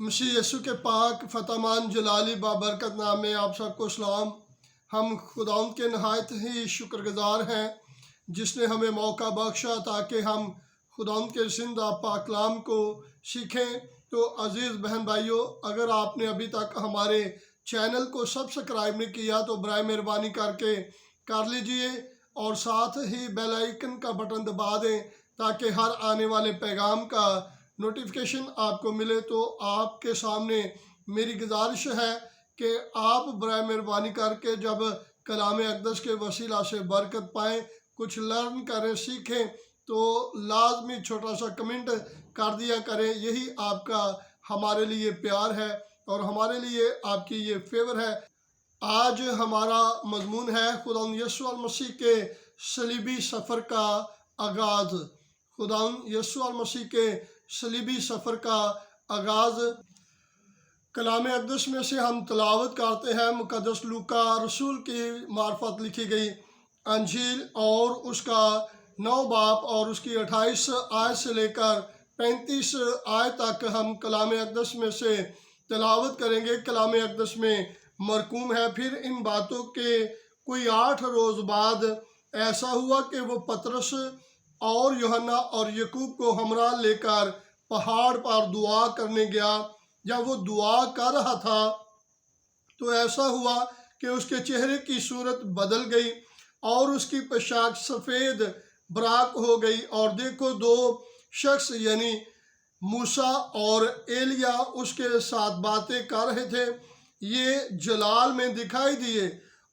मसीह यीशु के पाक फतमान जलाली बाबरकत नाम में आप सबको सलाम। हम खुदावंद के नहायत ही शुक्रगुजार हैं जिसने हमें मौका बख्शा ताकि हम खुदावंद के जिंदा पाक कलाम को सीखें। तो अज़ीज़ बहन भाइयों, अगर आपने अभी तक हमारे चैनल को सब्सक्राइब नहीं किया तो बराए मेहरबानी करके कर लीजिए और साथ ही बेल आइकन का बटन दबा दें ताकि हर आने वाले पैगाम का नोटिफिकेशन आपको मिले। तो आपके सामने मेरी गुजारिश है कि आप बराए मेहरबानी करके जब कलाम अक़दस के वसीला से बरकत पाएँ, कुछ लर्न करें, सीखें, तो लाजमी छोटा सा कमेंट कर दिया करें। यही आपका हमारे लिए प्यार है और हमारे लिए आपकी ये फेवर है। आज हमारा मजमून है खुदावंद यीशु मसीह के सलीबी सफ़र का आगाज़। खुदावंद यीशु मसीह के सलीबी सफ़र का आगाज़ कलाम अक़दस में से हम तलावत करते हैं। मुक़द्दस लूका रसूल की मार्फत लिखी गई अंजील और उसका 9 बाब और उसकी 28 आयत से लेकर 35 आयत तक हम कलाम अक़दस में से तलावत करेंगे। कलाम अक़दस में मरकूम है, फिर इन बातों के कोई 8 रोज़ बाद ऐसा हुआ कि वो पतरस और यूहन्ना और याकूब को हमरा लेकर पहाड़ पर दुआ करने गया। जब वो दुआ कर रहा था तो ऐसा हुआ कि उसके चेहरे की सूरत बदल गई और उसकी पोशाक सफ़ेद बराक हो गई। और देखो, 2 शख्स यानी मूसा और एलिया उसके साथ बातें कर रहे थे। ये जलाल में दिखाई दिए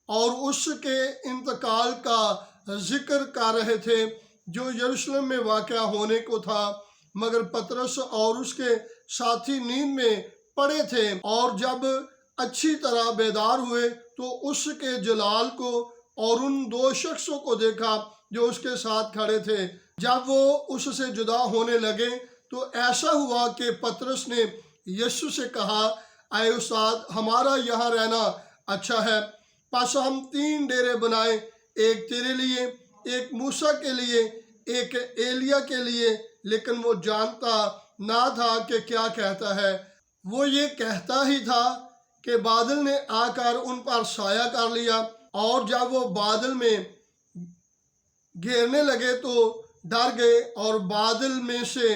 और उसके इंतकाल का जिक्र कर रहे थे जो यरूशलेम में वाक़या होने को था। मगर पतरस और उसके साथी नींद में पड़े थे और जब अच्छी तरह बेदार हुए तो उसके जलाल को और उन 2 शख्सों को देखा जो उसके साथ खड़े थे। जब वो उससे जुदा होने लगे तो ऐसा हुआ कि पतरस ने यीशु से कहा, आए उस्ताद, हमारा यहाँ रहना अच्छा है। बस हम 3 डेरे बनाए, एक तेरे लिए, एक मूसा के लिए, एक एलिया के लिए। लेकिन वो जानता ना था कि क्या कहता है। वो ये कहता ही था कि बादल ने आकर उन पर साया कर लिया और जब वो बादल में घेरने लगे तो डर गए। और बादल में से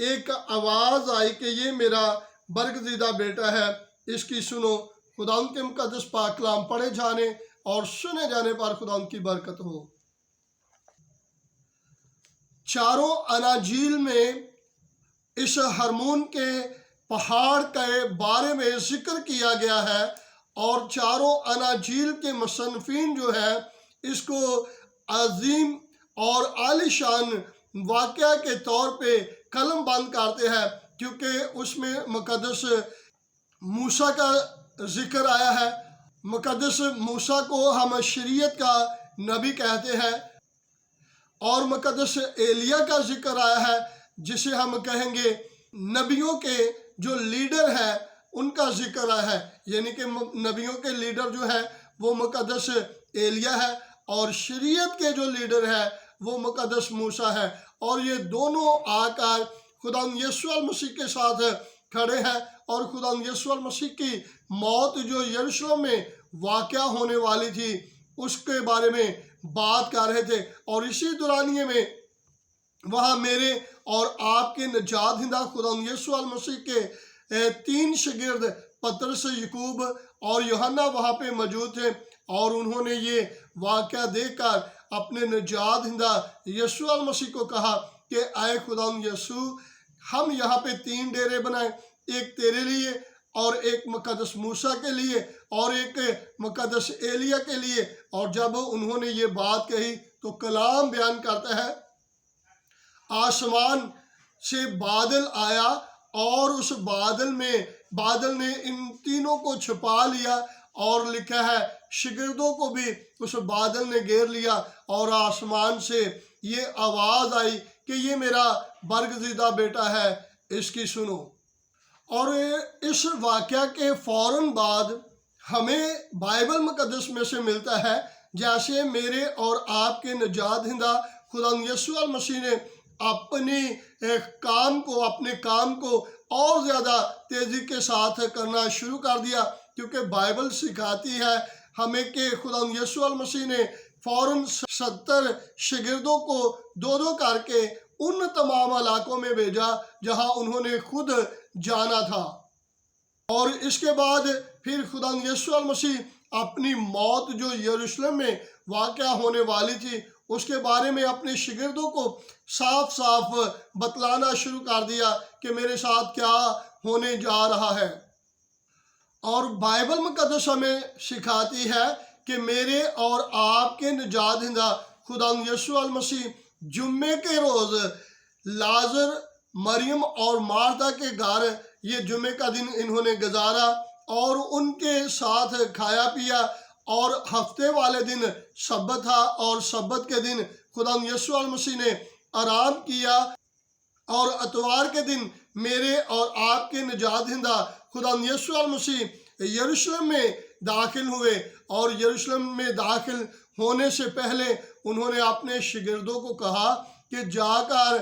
एक आवाज़ आई कि ये मेरा बरगज़ीदा बेटा है, इसकी सुनो। खुदावंद के मुक़द्दस पाक कलाम पढ़े जाने और सुने जाने पर खुदावंद की बरकत हो। चारों अनाजील में इस हरमोन के पहाड़ के बारे में जिक्र किया गया है और चारों अनाजील के मुसन्निफ़ीन जो है इसको अजीम और आलीशान वाक़या के तौर पे कलम बंद करते हैं क्योंकि उसमें मुक़द्दस मूसा का जिक्र आया है। मुक़द्दस मूसा को हम शरीयत का नबी कहते हैं और मुक़द्दस एलिया का जिक्र आया है जिसे हम कहेंगे नबियों के जो लीडर है उनका जिक्र आया है। यानी कि नबियों के लीडर जो है वो मुक़द्दस एलिया है और शरीयत के जो लीडर है वो मुक़द्दस मूसा है। और ये दोनों आकर खुदावंद यीशु मसीह के साथ खड़े हैं और खुदावंद यीशु मसीह की मौत जो यरूशलेम में वाक़या होने वाली थी उसके बारे में बात कर रहे थे। और इसी दौरानिए में वहाँ मेरे और आपके निजात हिंदा खुदावंद यीशु मसीह के 3 शागिर्द पतरस, याकूब और यूहन्ना वहाँ पे मौजूद थे और उन्होंने ये वाक़या देखकर अपने निजात हिंदा यीशु मसीह को कहा कि आए खुदावंद यीशु, हम यहाँ पे 3 डेरे बनाए, एक तेरे लिए और एक मुक़द्दस मूसा के लिए और एक मुक़द्दस एलिया के लिए। और जब उन्होंने ये बात कही तो कलाम बयान करता है, आसमान से बादल आया और उस बादल ने इन तीनों को छुपा लिया और लिखा है शागिर्दों को भी उस बादल ने घेर लिया। और आसमान से ये आवाज़ आई कि ये मेरा बरगज़ीदा बेटा है, इसकी सुनो। और इस वाक़या के फ़ौरन बाद हमें बाइबल मुक़द्दस में से मिलता है जैसे मेरे और आपके निजात हिंदा खुदावंद यीशु मसीह ने अपने काम को اور زیادہ تیزی کے ساتھ کرنا شروع کر دیا، کیونکہ بائبل سکھاتی ہے ہمیں کہ خدا یسوع المسیح نے فوراً 70 شاگردوں کو دو دو کر کے ان تمام علاقوں میں بھیجا جہاں انہوں نے خود جانا تھا، اور اس کے بعد پھر خدا یسوع المسیح اپنی موت جو یروشلم میں واقع ہونے والی تھی اس کے بارے میں اپنے شاگردوں کو صاف صاف بتلانا شروع کر دیا کہ میرے ساتھ کیا ہونے جا رہا ہے۔ اور بائبل مقدس ہمیں سکھاتی ہے کہ میرے اور آپ کے نجات دہندہ خدا یسوع المسیح جمعے کے روز لازر، مریم اور مارتا کے گھر یہ جمعے کا دن انہوں نے گزارا اور ان کے ساتھ کھایا پیا، اور ہفتے والے دن سبت تھا اور سبت کے دن خدا یسوع المسیح نے آرام کیا، اور اتوار کے دن میرے اور آپ کے نجات دہندہ خدا یسوع المسیح یروشلم میں داخل ہوئے، اور یروشلم میں داخل ہونے سے پہلے انہوں نے اپنے شاگردوں کو کہا کہ جا کر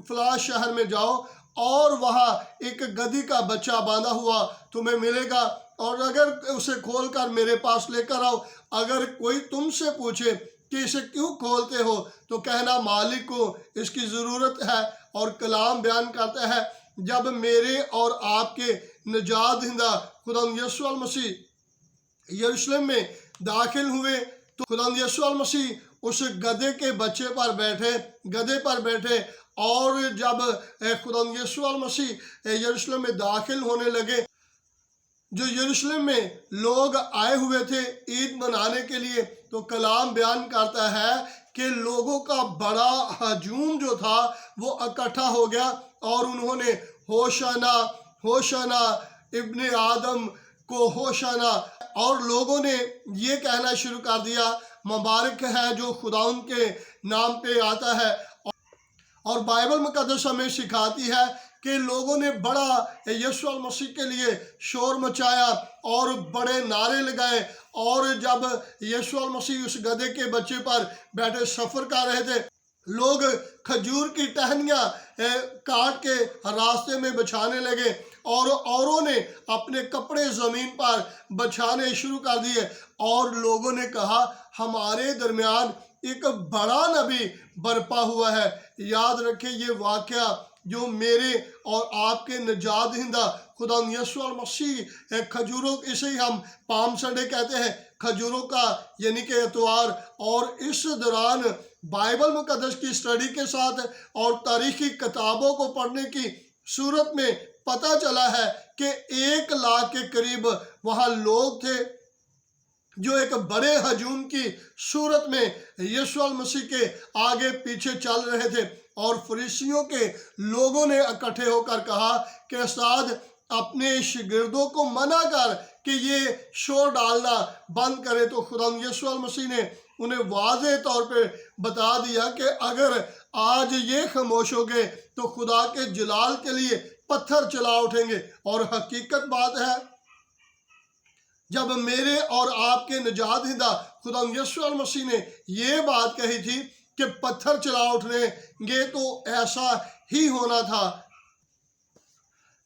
فلاں شہر میں جاؤ اور وہاں ایک گدھی کا بچہ باندھا ہوا تمہیں ملے گا، اور اگر اسے کھول کر میرے پاس لے کر آؤ، اگر کوئی تم سے پوچھے کہ اسے کیوں کھولتے ہو تو کہنا مالک کو اس کی ضرورت ہے، اور کلام بیان کرتا ہے جب میرے اور آپ کے نجات دہندہ خدا یسوع المسیح یروشلم میں داخل ہوئے تو خدا یسوع المسیح اس گدھے کے بچے پر گدھے پر بیٹھے، اور جب خدا یسوع المسیح یروشلم میں داخل ہونے لگے، جو یروشلم میں لوگ آئے ہوئے تھے عید منانے کے لیے، تو کلام بیان کرتا ہے کہ لوگوں کا بڑا ہجوم جو تھا وہ اکٹھا ہو گیا، اور انہوں نے ہوشانا ہوشانا ابن آدم کو ہوشانا، اور لوگوں نے یہ کہنا شروع کر دیا مبارک ہے جو خداوند کے نام پہ آتا ہے۔ اور بائبل مقدس ہمیں سکھاتی ہے کہ لوگوں نے بڑا یسوع المسیح کے لیے شور مچایا اور بڑے نعرے لگائے، اور جب یسوع المسیح اس گدھے کے بچے پر بیٹھے سفر کر رہے تھے، لوگ کھجور کی ٹہنیاں کاٹ کے راستے میں بچھانے لگے، اور اوروں نے اپنے کپڑے زمین پر بچھانے شروع کر دیے، اور لوگوں نے کہا ہمارے درمیان ایک بڑا نبی برپا ہوا ہے۔ یاد رکھیں یہ واقعہ جو میرے اور آپ کے نجات دہندہ خدا یسوع المسیح کھجوروں، اسے ہی ہم پام سنڈے کہتے ہیں، کھجوروں کا یعنی کہ اتوار، اور اس دوران بائبل مقدس کی اسٹڈی کے ساتھ اور تاریخی کتابوں کو پڑھنے کی صورت میں پتہ چلا ہے کہ 1 لاکھ کے قریب وہاں لوگ تھے جو ایک بڑے ہجوم کی صورت میں یسوع المسیح کے آگے پیچھے چل رہے تھے، اور فریسیوں کے لوگوں نے اکٹھے ہو کر کہا کہ استاد اپنے شاگردوں کو منع کر کہ یہ شور ڈالنا بند کرے، تو خدا یسوع المسیح نے انہیں واضح طور پہ بتا دیا کہ اگر آج یہ خاموش ہو گئے تو خدا کے جلال کے لیے پتھر چلا اٹھیں گے۔ اور حقیقت بات ہے جب میرے اور آپ کے نجات دہندہ خدا یسوع المسیح نے یہ بات کہی تھی کہ پتھر چلا اٹھیں گے، تو ایسا ہی ہونا تھا۔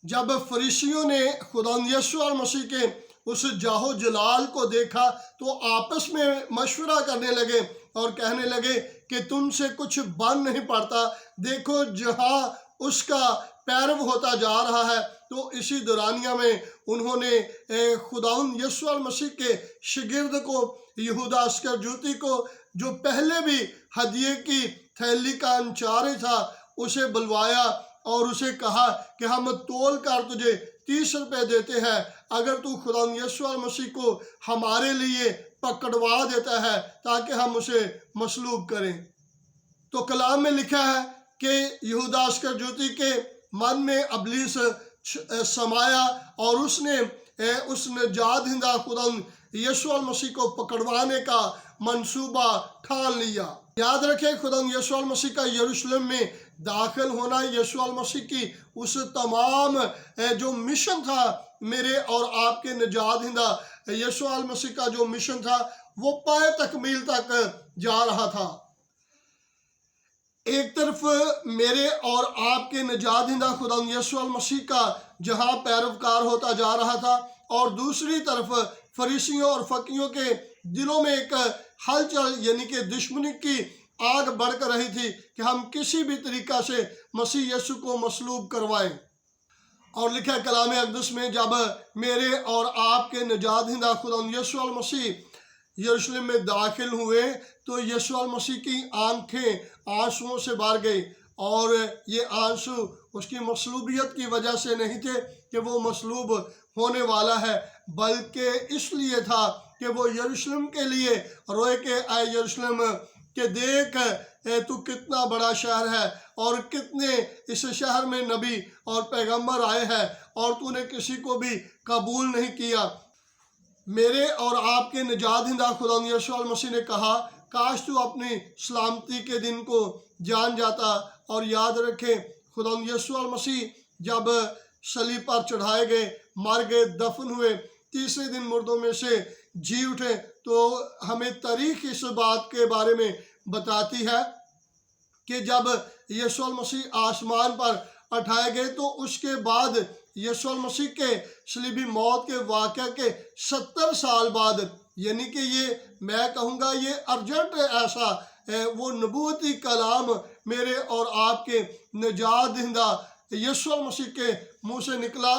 جب فریسیوں نے خدا یسوع المسیح کے اس جاہو جلال کو دیکھا تو آپس میں مشورہ کرنے لگے اور کہنے لگے کہ تم سے کچھ بن نہیں پڑتا، دیکھو جہاں اس کا پیرو ہوتا جا رہا ہے۔ تو اسی دورانیہ میں انہوں نے خداوند یسوع المسیح کے شاگرد کو، یہودا اسکریوتی کو، جو پہلے بھی ہدیے کی تھیلی کا انچارج تھا، اسے بلوایا اور اسے کہا کہ ہم تول کر تجھے 30 روپے دیتے ہیں اگر تو خداوند یسوع المسیح کو ہمارے لیے پکڑوا دیتا ہے تاکہ ہم اسے مصلوب کریں۔ تو کلام میں لکھا ہے کہ یہودا اسکریوتی کے من میں ابلیس سمایا، اور اس نے اس نجات دہندہ خداوند یسوع المسیح کو پکڑوانے کا منصوبہ ٹھان لیا۔ یاد رکھیں خداوند یسوع المسیح کا یروشلم میں داخل ہونا یسوع المسیح کی اس تمام جو مشن تھا، میرے اور آپ کے نجات دہندہ یسوع المسیح کا جو مشن تھا وہ پائے تکمیل تک جا رہا تھا۔ एक तरफ मेरे और आपके निजात दहिंदा खुदा यीशु मसीह का जहां पैरोकार होता जा रहा था, और दूसरी तरफ फरीसियों और फकीयों के दिलों में एक हलचल यानी कि दुश्मनी की आग बढ़ रही थी कि हम किसी भी तरीका से मसीह यीशु को मसलूब करवाएं। और लिखा है कलाम अक़दस में, जब मेरे और आपके निजात दहिंदा खुदा यीशु मसीह यरूशलेम में दाखिल हुए तो यीशु मसीह की आंखें आंसुओं से भर गई, और ये आंसू उसकी मसलूबियत की वजह से नहीं थे कि वो मसलूब होने वाला है, बल्कि इसलिए था कि वो यरूशलेम के लिए रोए के आए यरूशलेम के देख तू कितना बड़ा शहर है और कितने इस शहर में नबी और पैगंबर आए हैं और तूने किसी को भी कबूल नहीं किया। मेरे और आपके निजात दहिंदा खुदा यीशु मसीह ने कहा, काश तू अपनी सलामती के दिन को जान जाता। और याद रखें, खुदा यीशु मसीह जब सलीब पर चढ़ाए गए, मर गए, दफन हुए, तीसरे दिन मुर्दों में से जी उठे, तो हमें तारीख इस बात के बारे में बताती है कि जब यीशु मसीह आसमान पर उठाए गए तो उसके बाद यीशु मसीह के सलीबी मौत के वाक़या के 70 साल बाद, यानी कि ये मैं कहूँगा ये अर्जेंट ऐसा वो नबूवती कलाम मेरे और आपके निजात दहिंदा यीशु मसीह के मुँह से निकला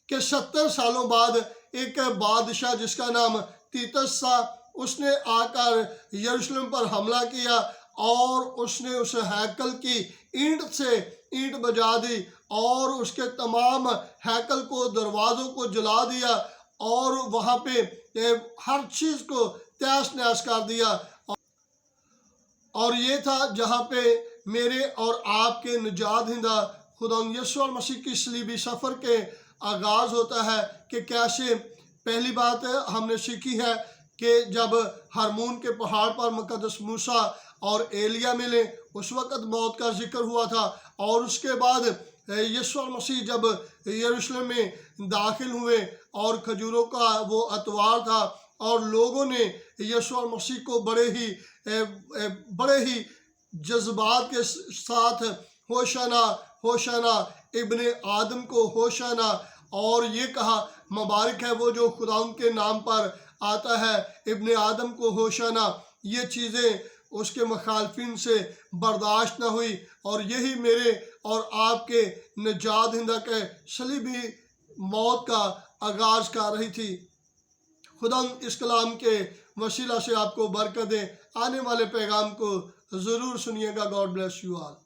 कि 70 सालों बाद एक बादशाह जिसका नाम तीतस था, उसने आकर यरूशलेम पर हमला किया और उसने उस हैकल की ईंट से ईंट बजा दी और उसके तमाम हैकल को, दरवाज़ों को जला दिया और वहाँ पे हर चीज़ को तहस नहस कर दिया। और ये था जहाँ पे मेरे और आपके निजात दहिंदा खुदा यीशु मसीह की सलीबी सफ़र के आगाज़ होता है कि कैसे पहली बात हमने सीखी है कि जब हरमून के पहाड़ पर मुकद्दस मूसा और एलिया मिले उस वक़्त मौत का जिक्र हुआ था, और उसके बाद यीशु मसीह जब यरूशलेम में दाखिल हुए और खजूरों का वो अतवार था और लोगों ने यीशु मसीह को बड़े ही जज्बात के साथ होशाना होशाना इब्ने आदम को होशाना, और ये कहा मुबारक है वो जो खुदा के नाम पर आता है, इब्ने आदम को होशाना। ये चीज़ें उसके मुखालफिन से बर्दाश्त न हुई और यही मेरे और आपके निजात दहिंदा के सलीबी मौत का आगाज़ कर रही थी। खुदा इस कलाम के वसीला से आपको बरकत दे। आने वाले पैगाम को ज़रूर सुनिएगा। God bless you all.